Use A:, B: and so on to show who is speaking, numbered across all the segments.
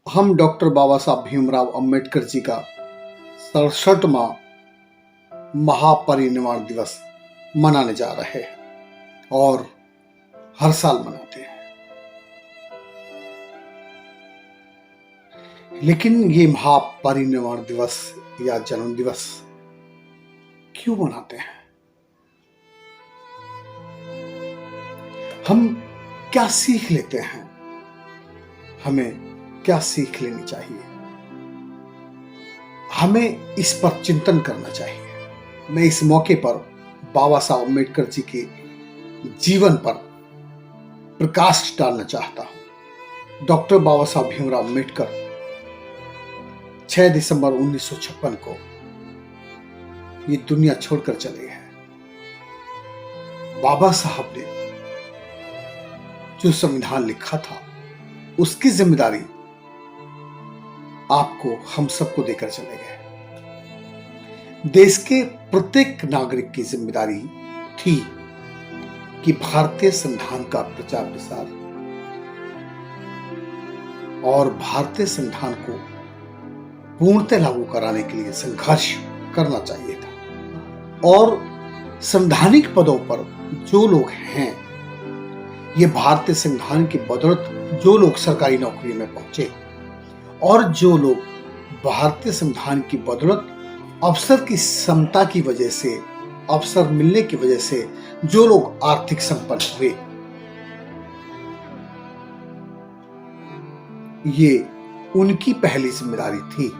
A: हम डॉक्टर बाबा साहब भीमराव अंबेडकर जी का 67वां महापरिनिर्वाण दिवस मनाने जा रहे हैं और हर साल मनाते हैं। लेकिन ये महापरिनिर्वाण दिवस या जन्म दिवस क्यों मनाते हैं? हम क्या सीख लेते हैं? हमें क्या सीख लेनी चाहिए? हमें इस पर चिंतन करना चाहिए। मैं इस मौके पर बाबा साहब अम्बेडकर जी के जीवन पर प्रकाश डालना चाहता हूं। डॉक्टर बाबा साहब भीमराव अम्बेडकर 6 दिसंबर 1956 को ये दुनिया छोड़कर चले गए। बाबा साहब ने जो संविधान लिखा था उसकी जिम्मेदारी आपको, हम सबको देकर चले गए। देश के प्रत्येक नागरिक की जिम्मेदारी थी कि भारतीय संविधान का प्रचार प्रसार और भारतीय संविधान को पूर्णतः लागू कराने के लिए संघर्ष करना चाहिए था। और संवैधानिक पदों पर जो लोग हैं, ये भारतीय संविधान की बदौलत जो लोग सरकारी नौकरी में पहुंचे और जो लोग भारतीय संविधान की बदौलत अवसर की समता की वजह से, अवसर मिलने की वजह से जो लोग आर्थिक संपन्न हुए, ये उनकी पहली जिम्मेदारी थी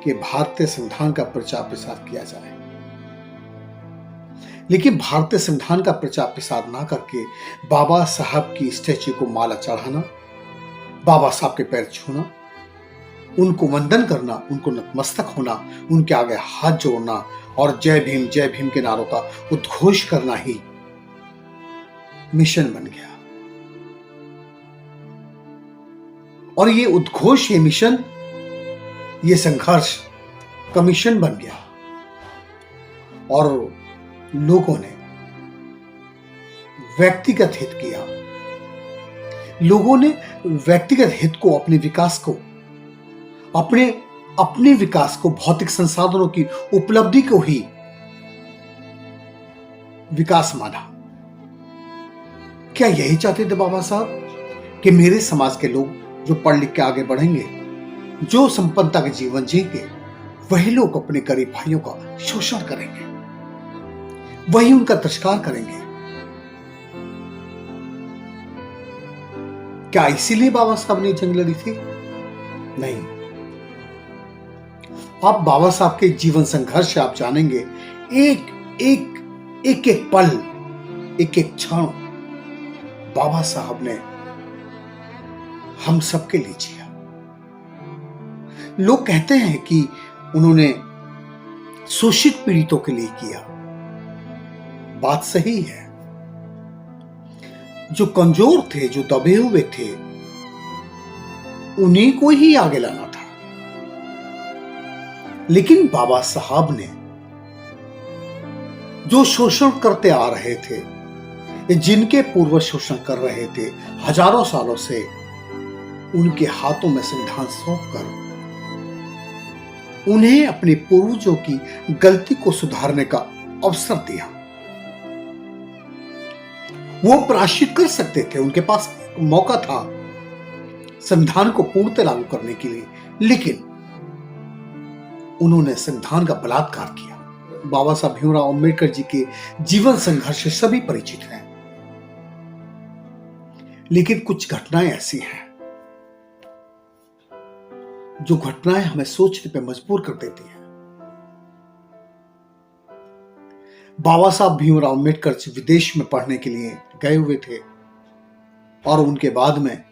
A: कि भारतीय संविधान का प्रचार प्रसार किया जाए। लेकिन भारतीय संविधान का प्रचार प्रसार ना करके बाबा साहब की स्टैच्यू को माला चढ़ाना, बाबा साहब के पैर छूना, उनको वंदन करना, उनको नतमस्तक होना, उनके आगे हाथ जोड़ना और जय भीम के नारों का उद्घोष करना ही मिशन बन गया। और ये उद्घोष, ये मिशन, ये संघर्ष कमीशन बन गया और लोगों ने व्यक्तिगत हित किया। लोगों ने व्यक्तिगत हित को, अपने विकास को, अपने विकास को, भौतिक संसाधनों की उपलब्धि को ही विकास माना। क्या यही चाहते थे बाबा साहब कि मेरे समाज के लोग जो पढ़ लिख के आगे बढ़ेंगे, जो संपन्नता के जीवन जिएंगे, वही लोग अपने गरीब भाइयों का शोषण करेंगे, वही उनका तिरस्कार करेंगे? क्या इसीलिए बाबा साहब ने जंग लड़ी थी? नहीं। आप बाबा साहब के जीवन संघर्ष से आप जानेंगे, एक पल, एक क्षण बाबा साहब ने हम सबके लिए जिया। लोग कहते हैं कि उन्होंने शोषित पीड़ितों के लिए किया। बात सही है। जो कमजोर थे, जो दबे हुए थे, उन्हीं को ही आगे लाना था। लेकिन बाबा साहब ने जो शोषण करते आ रहे थे, जिनके पूर्वज शोषण कर रहे थे हजारों सालों से, उनके हाथों में संविधान सौंपकर उन्हें अपने पूर्वजों की गलती को सुधारने का अवसर दिया। वो प्रायश्चित कर सकते थे, उनके पास मौका था संविधान को पूर्णतः लागू करने के लिए, लेकिन उन्होंने संविधान का बलात्कार किया। बाबा साहब भीमराव अंबेडकर जी के जीवन संघर्ष से सभी परिचित हैं। लेकिन कुछ घटनाएं ऐसी हैं जो घटनाएं हमें सोचने पे मजबूर कर देती हैं। बाबा साहब भीमराव अंबेडकर विदेश में पढ़ने के लिए गए हुए थे और उनके बाद में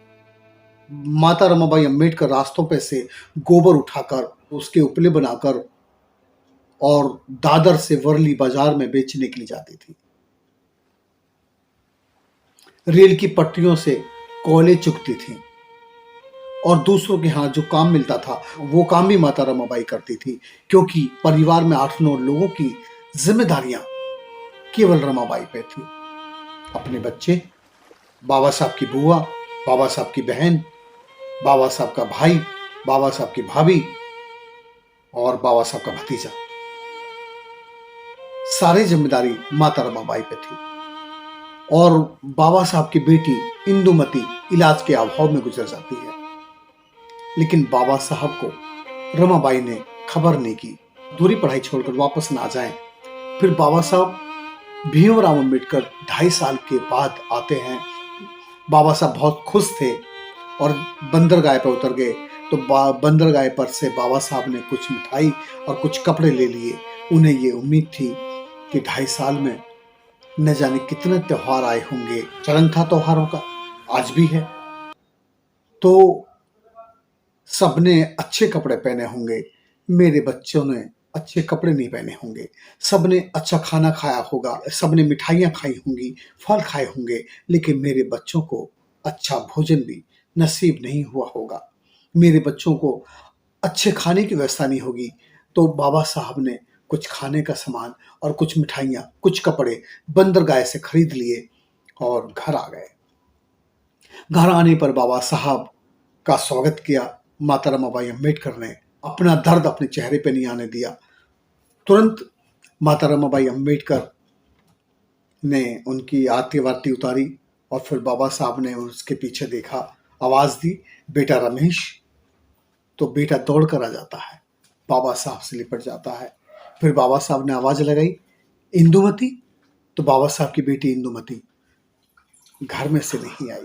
A: माता रमाबाई अंबेडकर रास्तों पे से गोबर उठाकर उसके उपले बनाकर और दादर से वर्ली बाजार में बेचने के लिए जाती थी। रेल की पटरियों से कोयले चुगती थी और दूसरों के हाथ जो काम मिलता था वो काम भी माता रमाबाई करती थी, क्योंकि परिवार में 8-9 लोगों की जिम्मेदारियां केवल रमाबाई पे थी। अपने बच्चे, बाबा साहब की बुआ, बाबा साहब की बहन, बाबा साहब का भाई, बाबा साहब की भाभी और बाबा साहब का भतीजा, सारी जिम्मेदारी माता रमाबाई पे थी। और बाबा साहब की बेटी इंदुमती इलाज के अभाव में गुजर जाती है। लेकिन बाबा साहब को रमाबाई ने खबर नहीं की, दूरी पढ़ाई छोड़कर वापस ना जाएं। फिर बाबा साहब भीमराव अम्बेडकर 2.5 साल के बाद आते हैं। बाबा साहब बहुत खुश थे और बंदरगाह पर उतर गए। तो बंदरगाह पर से बाबा साहब ने कुछ मिठाई और कुछ कपड़े ले लिए। उन्हें ये उम्मीद थी कि 2.5 साल में न जाने कितने त्योहार आए होंगे। चलन था त्योहारों का, आज भी है। तो सबने अच्छे कपड़े पहने होंगे, मेरे बच्चों ने अच्छे कपड़े नहीं पहने होंगे। सबने अच्छा खाना खाया होगा, सबने मिठाइयाँ खाई होंगी, फल खाए होंगे, लेकिन मेरे बच्चों को अच्छा भोजन भी नसीब नहीं हुआ होगा। मेरे बच्चों को अच्छे खाने की व्यवस्था नहीं होगी। तो बाबा साहब ने कुछ खाने का सामान और कुछ मिठाइयाँ, कुछ कपड़े बंदरगाह से खरीद लिए और घर आ गए। घर आने पर बाबा साहब का स्वागत किया माता रमाबाई अम्बेडकर ने। अपना दर्द अपने चेहरे पे नहीं आने दिया। तुरंत माता रमाबाई अम्बेडकर ने उनकी आरती वारती उतारी और फिर बाबा साहब ने उसके पीछे देखा, आवाज दी, बेटा रमेश। तो बेटा दौड़ कर आ जाता है, बाबा साहब से लिपट जाता है। फिर बाबा साहब ने आवाज लगाई, इंदुमती। तो बाबा साहब की बेटी इंदुमती घर में से नहीं आई।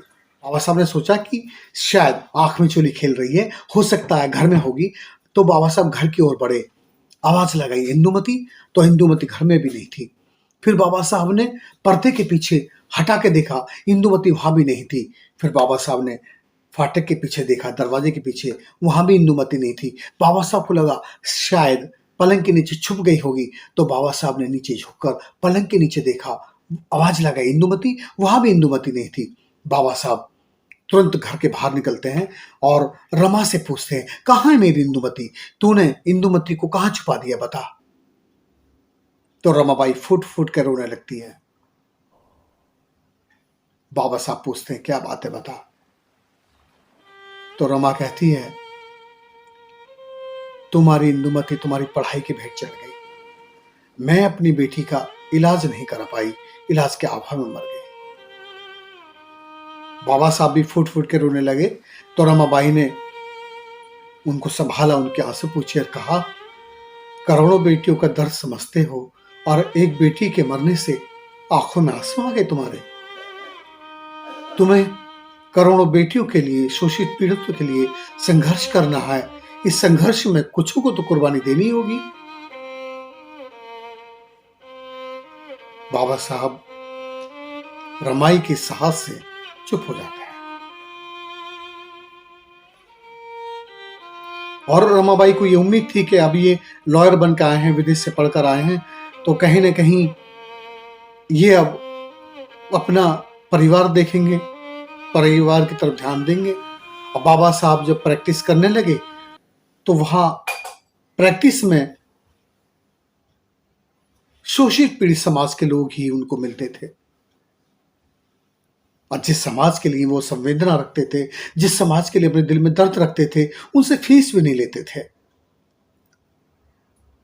A: बाबा साहब ने सोचा कि शायद आंख में चोली खेल रही है, हो सकता है घर में होगी। तो बाबा साहब घर की ओर बढ़े, आवाज लगाई, इंदुमती। तो इंदुमती घर में भी नहीं थी। फिर बाबा साहब ने पर्दे के पीछे हटा के देखा, इंदुमती वहां भी नहीं थी। फिर बाबा साहब ने फाटक के पीछे देखा, दरवाजे के पीछे, वहां भी इंदुमती नहीं थी। बाबा साहब को लगा शायद पलंग के नीचे छुप गई होगी। तो बाबा साहब ने नीचे झुककर पलंग के नीचे देखा, आवाज लगाई, इंदुमती। वहां भी इंदुमती नहीं थी। बाबा साहब तुरंत घर के बाहर निकलते हैं और रमा से पूछते हैं, कहाँ है मेरी इंदुमती? तूने इंदुमती को कहाँ छुपा दिया, बता। तो रमाबाई फुट फुट कर रोने लगती है। बाबा साहब पूछते हैं, क्या बात है, बता। तो रमा कहती है, तुम्हारी इंदुमती तुम्हारी पढ़ाई की भेंट चढ़ गई। मैं अपनी बेटी का इलाज नहीं करा पाई, इलाज के अभाव में मर गई। बाबा साहब भी फुट फुट के रोने लगे। तो रमाबाई ने उनको संभाला, उनके आंसू पूछे और कहा, करोड़ों बेटियों का दर्द समझते हो और एक बेटी के मरने से आंखों में आंसू आ गए तुम्हारे। तुम्हें करोड़ों बेटियों के लिए, शोषित पीड़ितों के लिए संघर्ष करना है। इस संघर्ष में कुछ को तो कुर्बानी देनी होगी। बाबा साहब रमाई के साहस से चुप हो जाते हैं। और रमाबाई को ये उम्मीद थी कि अब ये लॉयर बनकर आए हैं, विदेश से पढ़कर आए हैं, तो कहीं ना कहीं ये अब अपना परिवार देखेंगे, परिवार की तरफ ध्यान देंगे। और बाबा साहब जब प्रैक्टिस करने लगे तो वहां प्रैक्टिस में शोषित पीड़ित समाज के लोग ही उनको मिलते थे। और जिस समाज के लिए वो संवेदना रखते थे, जिस समाज के लिए अपने दिल में दर्द रखते थे, उनसे फीस भी नहीं लेते थे।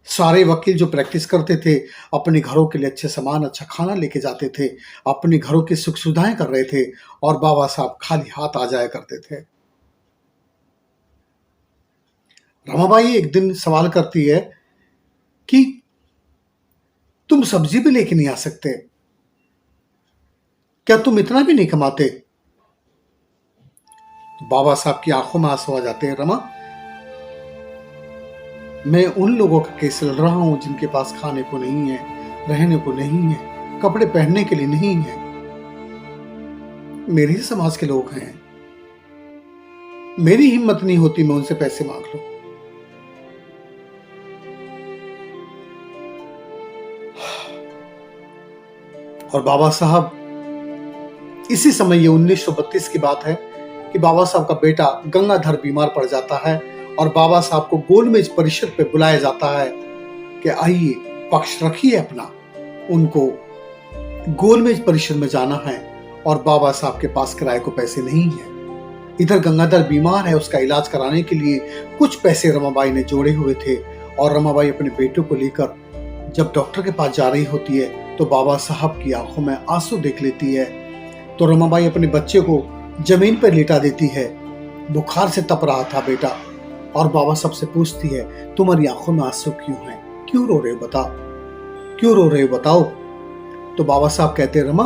A: सारे वकील जो प्रैक्टिस करते थे, अपने घरों के लिए अच्छे सामान, अच्छा खाना लेके जाते थे, अपने घरों की सुख सुविधाएं कर रहे थे, और बाबा साहब खाली हाथ आ जाया करते थे। रमाबाई एक दिन सवाल करती है कि तुम सब्जी भी लेके नहीं आ सकते, क्या तुम इतना भी नहीं कमाते? बाबा साहब की आंखों में आंसू आ जाते हैं, रमा, मैं उन लोगों का केस लड़ रहा हूं जिनके पास खाने को नहीं है, रहने को नहीं है, कपड़े पहनने के लिए नहीं है। मेरे ही समाज के लोग हैं, मेरी हिम्मत नहीं होती मैं उनसे पैसे मांग लूं। और बाबा साहब, इसी समय, ये 1932 की बात है कि बाबा साहब का बेटा गंगाधर बीमार पड़ जाता है और बाबा साहब को गोलमेज परिषद पे बुलाया जाता है कि आइए, पक्ष रखिए अपना। उनको गोलमेज परिषद में जाना है और बाबा साहब के पास किराए को पैसे नहीं है। इधर गंगाधर बीमार है, उसका इलाज कराने के लिए कुछ पैसे रमाबाई ने जोड़े हुए थे और रमाबाई अपने बेटे को लेकर जब डॉक्टर के पास जा रही होती है तो बाबा साहब की आंखों में आंसू देख लेती है। तो रमाबाई अपने बच्चे को जमीन पर लेटा देती है। बुखार से तप रहा था बेटा, और बाबा साहब से पूछती है, तुम्हारी आंखों में आंसू क्यों हैं? क्यों रो रहे हो बताओ, क्यों रो रहे हो बताओ? तो बाबा साहब कहते हैं, रमा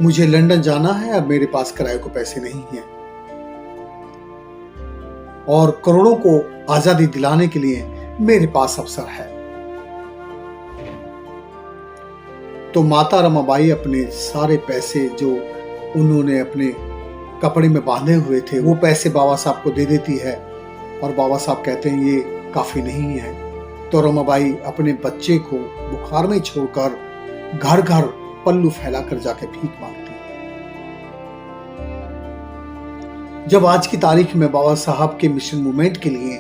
A: मुझे लंदन जाना है, अब मेरे पास किराए को पैसे नहीं हैं और करोड़ों को आजादी दिलाने के लिए मेरे पास अवसर है। तो माता रमाबाई अपने सारे पैसे जो उन्होंने अपने कपड़े में बांधे हुए थे वो पैसे बाबा साहब को दे देती है और बाबा साहब कहते हैं ये काफी नहीं है। तो रमाबाई अपने बच्चे को बुखार में छोड़कर घर घर पल्लू फैलाकर जाके भीख मांगती है। जब आज की तारीख में बाबा साहब के मिशन मूवमेंट के लिए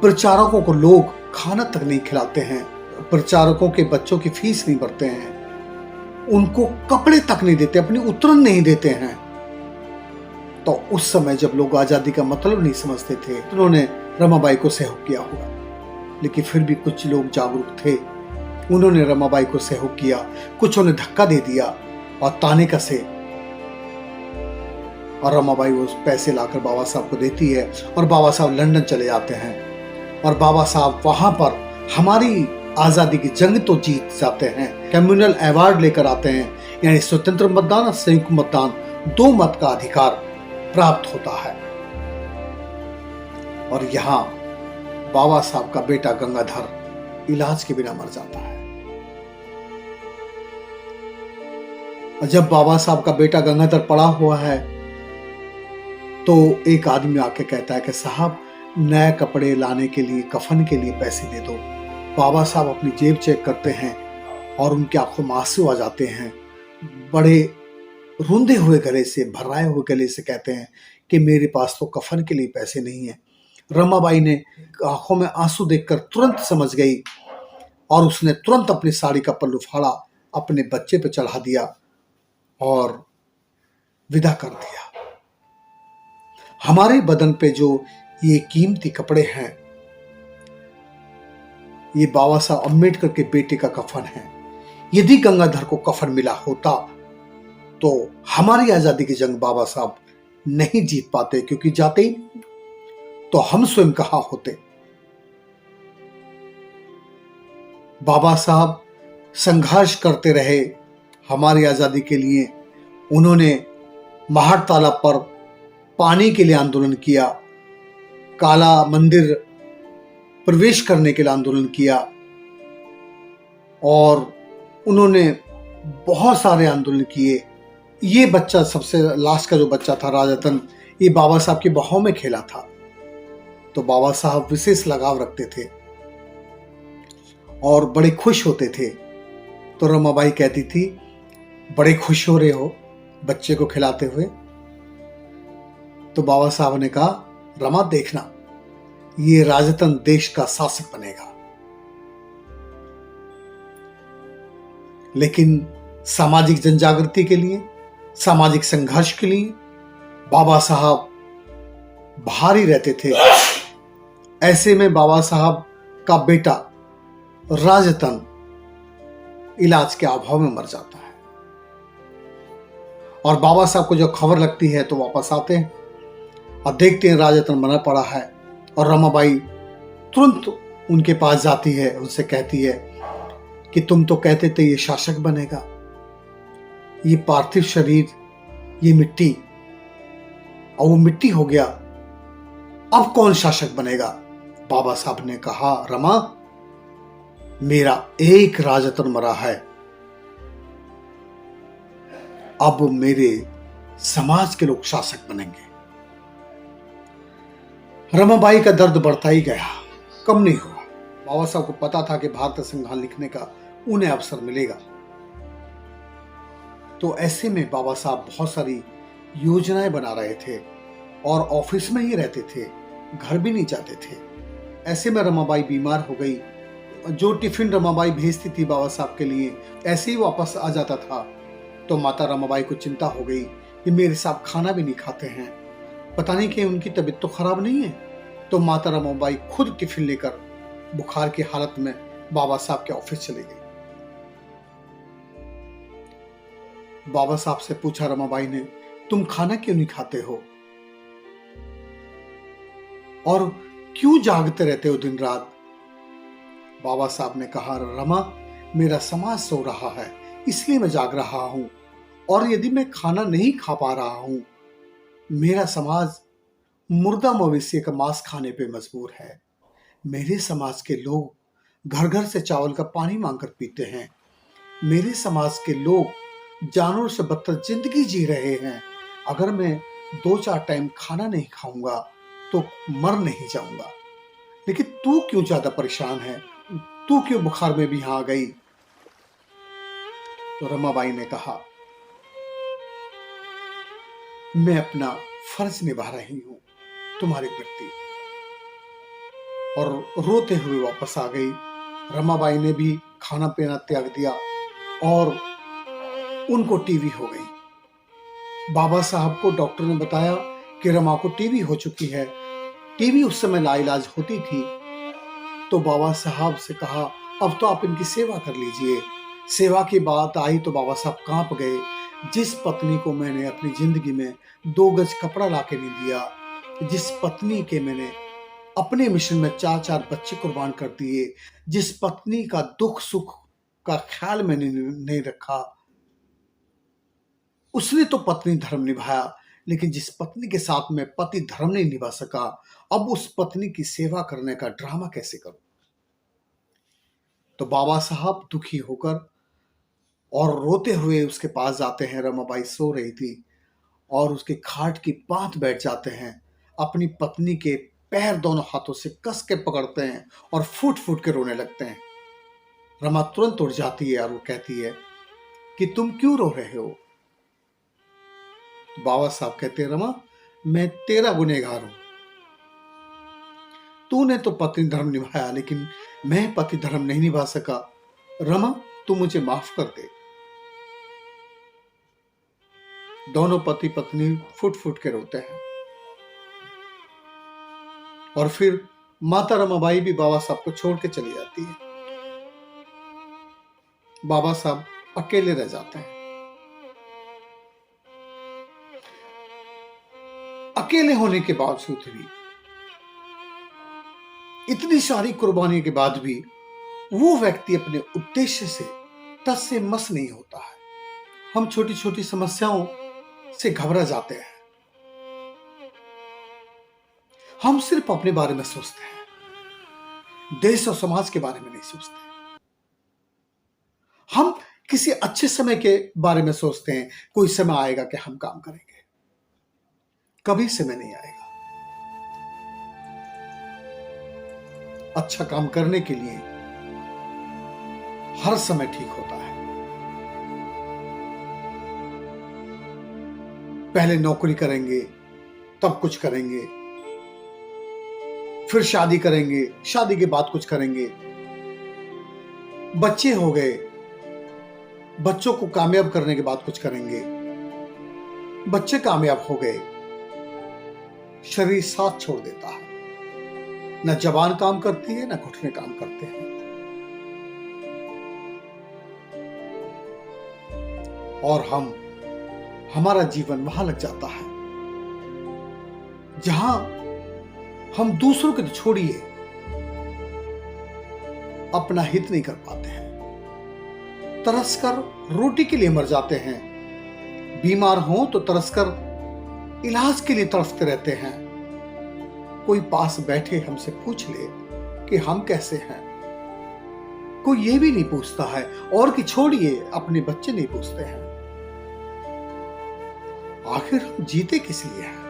A: प्रचारकों को लोग खाना तक नहीं खिलाते हैं, प्रचारकों के बच्चों की फीस नहीं भरते हैं, उनको कपड़े तक नहीं देते, अपनी उतरन नहीं देते हैं, तो उस समय जब लोग आजादी का मतलब नहीं समझते थे तो उन्होंने रमाबाई को सहयोग किया होगा। लेकिन फिर भी कुछ लोग जागरूक थे, उन्होंने रमाबाई को सहयोग किया, कुछ उन्हें धक्का दे दिया और ताने कसे, और रमाबाई वो पैसे लाकर बाबा साहब को देती है और बाबा साहब लंदन चले जाते हैं और बाबा साहब वहां पर हमारी आजादी की जंग तो जीत जाते हैं, कम्युनल अवार्ड लेकर आते हैं, यानी स्वतंत्र मतदान और संयुक्त मतदान, दो मत का अधिकार प्राप्त होता है। और यहां बाबा साहब का बेटा गंगाधर इलाज के बिना मर जाता है। और जब बाबा साहब का बेटा गंगाधर पड़ा हुआ है तो एक आदमी आके कहता है कि साहब नए कपड़े लाने के लिए, कफन के लिए पैसे दे दो। बाबा साहब अपनी जेब चेक करते हैं और उनकी आंखों में आंसू आ जाते हैं। बड़े रुंधे हुए गले से, भर्राए हुए गले से कहते हैं कि मेरे पास तो कफन के लिए पैसे नहीं है। रमाबाई ने आंखों में आंसू देखकर तुरंत समझ गई और उसने तुरंत अपनी साड़ी का पल्लू फाड़ा, अपने बच्चे पे चढ़ा दिया और विदा कर दिया। हमारे बदन पे जो ये कीमती कपड़े हैं, ये बाबा साहब अम्बेडकर के बेटे का कफन है। यदि गंगाधर को कफन मिला होता तो हमारी आजादी की जंग बाबा साहब नहीं जीत पाते, क्योंकि जाते ही तो हम स्वयं कहां होते। बाबा साहब संघर्ष करते रहे हमारी आजादी के लिए। उन्होंने महाड़ तालाब पर पानी के लिए आंदोलन किया, काला मंदिर प्रवेश करने के लिए आंदोलन किया और उन्होंने बहुत सारे आंदोलन किए। ये बच्चा, सबसे लास्ट का जो बच्चा था राजरतन, ये बाबा साहब की बाहों में खेला था। तो बाबा साहब विशेष लगाव रखते थे और बड़े खुश होते थे। तो रमाबाई कहती थी, बड़े खुश हो रहे हो बच्चे को खिलाते हुए? तो बाबा साहब ने कहा, रमा देखना, ये राजरतन देश का शासक बनेगा। लेकिन सामाजिक जनजागृति के लिए, सामाजिक संघर्ष के लिए बाबा साहब भारी रहते थे। ऐसे में बाबा साहब का बेटा राजरतन इलाज के अभाव में मर जाता है और बाबा साहब को जो खबर लगती है तो वापस आते हैं और देखते हैं राजरतन मरा पड़ा है। और रमाबाई तुरंत उनके पास जाती है, उनसे कहती है कि तुम तो कहते थे ये शासक बनेगा, ये पार्थिव शरीर, ये मिट्टी, और वो मिट्टी हो गया, अब कौन शासक बनेगा? बाबा साहब ने कहा, रमा मेरा एक राजरतन मरा है, अब मेरे समाज के लोग शासक बनेंगे। रमाबाई का दर्द बढ़ता ही गया, कम नहीं हुआ। बाबा साहब को पता था कि भारतीय संविधान लिखने का उन्हें अवसर मिलेगा। तो ऐसे में बाबा साहब बहुत सारी योजनाएं बना रहे थे और ऑफिस में ही रहते थे, घर भी नहीं जाते थे। ऐसे में रमाबाई बीमार हो गई। जो टिफिन रमाबाई भेजती थी बाबा साहब के लिए, ऐसे ही वापस आ जाता था तो माता रमाबाई को चिंता हो गई कि मेरे साहब खाना भी नहीं खाते हैं, पता नहीं कि उनकी तबीयत तो खराब नहीं है। तो माता रमाबाई खुद टिफिन लेकर बुखार की हालत में बाबा साहब के ऑफिस चली गई। बाबा साहब से पूछा रमाबाई ने, तुम खाना क्यों नहीं खाते हो और क्यों जागते रहते हो दिन रात? बाबा साहब ने कहा, रमा, मेरा समाज सो रहा है इसलिए मैं जाग रहा हूं, और यदि मैं खाना नहीं खा पा रहा हूं, मेरा समाज मुर्दा मवेशी का मांस खाने पे मजबूर है। मेरे समाज के लोग घर घर से चावल का पानी मांगकर पीते हैं। मेरे समाज के लोग जानवर से बदतर जिंदगी जी रहे हैं। अगर मैं 2-4 टाइम खाना नहीं खाऊंगा तो मर नहीं जाऊंगा। लेकिन तू क्यों ज्यादा परेशान है? तू क्यों बुखार में भी यहाँ आ गई? तो रमाबाई ने कहा, मैं अपना फर्ज निभा रही हूं तुम्हारे प्रति, और रोते हुए वापस आ गई। रमाबाई ने भी खाना पीना त्याग दिया और उनको टीबी हो गई। बाबा साहब को डॉक्टर ने बताया कि रमा को टीबी हो चुकी है। टीबी उस समय लाइलाज होती थी। तो बाबा साहब से कहा, अब तो आप इनकी सेवा कर लीजिए। सेवा की बात आई तो बाबा साहब कांप गए। जिस पत्नी को मैंने अपनी जिंदगी में 2 गज कपड़ा लाके नहीं दिया, जिस पत्नी के मैंने अपने मिशन में 4-4 बच्चे कुर्बान कर दिए, जिस पत्नी का दुख सुख का ख्याल मैंने नहीं रखा, उसने तो पत्नी धर्म निभाया, लेकिन जिस पत्नी के साथ मैं पति धर्म नहीं निभा सका, अब उस पत्नी की सेवा करने का ड्रामा कैसे करूं? तो बाबा साहब दुखी होकर और रोते हुए उसके पास जाते हैं। रमाबाई सो रही थी और उसके खाट की पांत बैठ जाते हैं। अपनी पत्नी के पैर दोनों हाथों से कस के पकड़ते हैं और फूट फूट के रोने लगते हैं। रमा तुरंत उठ जाती है और वो कहती है कि तुम क्यों रो रहे हो? तो बाबा साहब कहते हैं, रमा, मैं तेरा गुनहगार हूं। तूने तो पति धर्म निभाया, लेकिन मैं पति धर्म नहीं निभा सका। रमा, तू मुझे माफ कर दे। दोनों पति पत्नी फुट फुट के रोते हैं। और फिर माता रमाबाई भी बाबा साहब को छोड़ के चली जाती है। बाबा साहब अकेले रह जाते हैं। अकेले होने के बावजूद भी, इतनी सारी कुर्बानी के बाद भी, वो व्यक्ति अपने उद्देश्य से टस से मस नहीं होता है। हम छोटी छोटी समस्याओं से घबरा जाते हैं। हम सिर्फ अपने बारे में सोचते हैं, देश और समाज के बारे में नहीं सोचते। हम किसी अच्छे समय के बारे में सोचते हैं, कोई समय आएगा कि हम काम करेंगे। कभी समय नहीं आएगा। अच्छा काम करने के लिए हर समय ठीक होता है। पहले नौकरी करेंगे, तब कुछ करेंगे, फिर शादी करेंगे, शादी के बाद कुछ करेंगे। बच्चे हो गए, बच्चों को कामयाब करने के बाद कुछ करेंगे। बच्चे कामयाब हो गए, शरीर साथ छोड़ देता है। न जबान काम करती है, न घुटने काम करते हैं। और हमारा जीवन वहां लग जाता है जहां हम दूसरों के तो छोड़िए, अपना हित नहीं कर पाते हैं। तरसकर रोटी के लिए मर जाते हैं। बीमार हो तो तरसकर इलाज के लिए तरसते रहते हैं। कोई पास बैठे हमसे पूछ ले कि हम कैसे हैं, कोई ये भी नहीं पूछता है। और कि छोड़िए, अपने बच्चे नहीं पूछते हैं। आखिर हम जीते किस लिए हैं?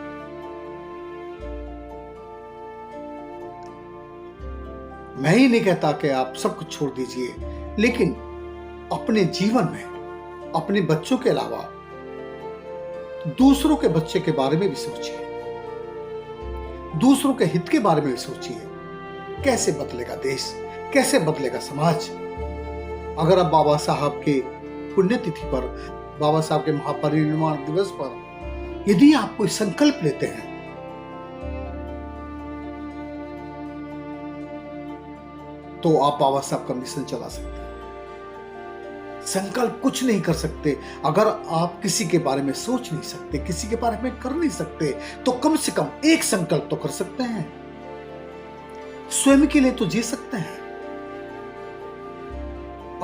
A: मैं ही नहीं कहता कि आप सब कुछ छोड़ दीजिए, लेकिन अपने जीवन में अपने बच्चों के अलावा दूसरों के बच्चे के बारे में भी सोचिए, दूसरों के हित के बारे में भी सोचिए। कैसे बदलेगा देश, कैसे बदलेगा समाज? अगर आप बाबा साहब के पुण्यतिथि पर बाबा साहब के महापरिनिर्वाण दिवस पर यदि आप कोई संकल्प लेते हैं तो आप बाबा साहब का मिशन चला सकते हैं। संकल्प कुछ नहीं कर सकते अगर आप किसी के बारे में सोच नहीं सकते, किसी के बारे में कर नहीं सकते, तो कम से कम एक संकल्प तो कर सकते हैं। स्वयं के लिए तो जी सकते हैं।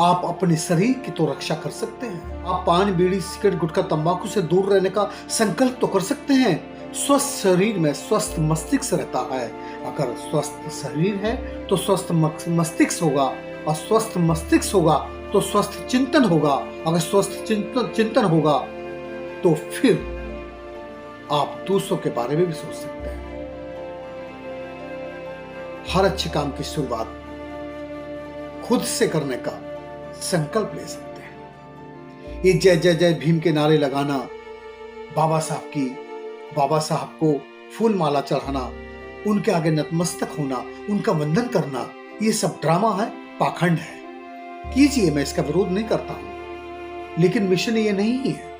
A: आप अपने शरीर की तो रक्षा कर सकते हैं। आप पान, बीड़ी, सिगरेट, गुटखा, तंबाकू से दूर रहने का संकल्प तो कर सकते हैं। स्वस्थ शरीर में स्वस्थ मस्तिष्क रहता है। अगर स्वस्थ शरीर है तो स्वस्थ मस्तिष्क होगा, और स्वस्थ मस्तिष्क होगा तो स्वस्थ चिंतन होगा। अगर स्वस्थ चिंतन होगा तो फिर आप दूसरों के बारे में भी सोच सकते हैं। हर अच्छे काम की शुरुआत खुद से करने का संकल्प ले सकते हैं। ये जय जय जय भीम के नारे लगाना, बाबा साहब को फूल माला चढ़ाना, उनके आगे नतमस्तक होना, उनका वंदन करना, ये सब ड्रामा है, पाखंड है। कीजिए, मैं इसका विरोध नहीं करता हूं, लेकिन मिशन ये नहीं है।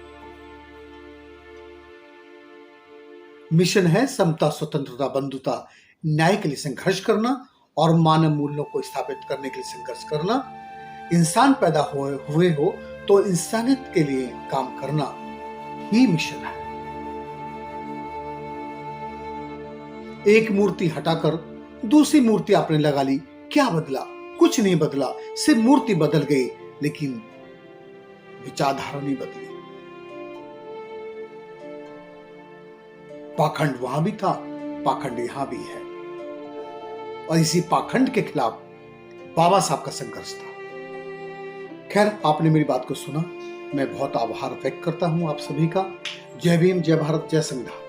A: मिशन है समता, स्वतंत्रता, बंधुता, न्याय के लिए संघर्ष करना और मानव मूल्यों को स्थापित करने के लिए संघर्ष करना। इंसान पैदा हुए हो तो इंसानियत के लिए काम करना ही मिशन है। एक मूर्ति हटाकर दूसरी मूर्ति आपने लगा ली, क्या बदला? कुछ नहीं बदला, सिर्फ मूर्ति बदल गई, लेकिन विचारधारा नहीं बदली। पाखंड वहां भी था, पाखंड यहां भी है, और इसी पाखंड के खिलाफ बाबा साहब का संघर्ष था। खैर, आपने मेरी बात को सुना, मैं बहुत आभार व्यक्त करता हूं आप सभी का। जय भीम, जय भारत, जय संविधान।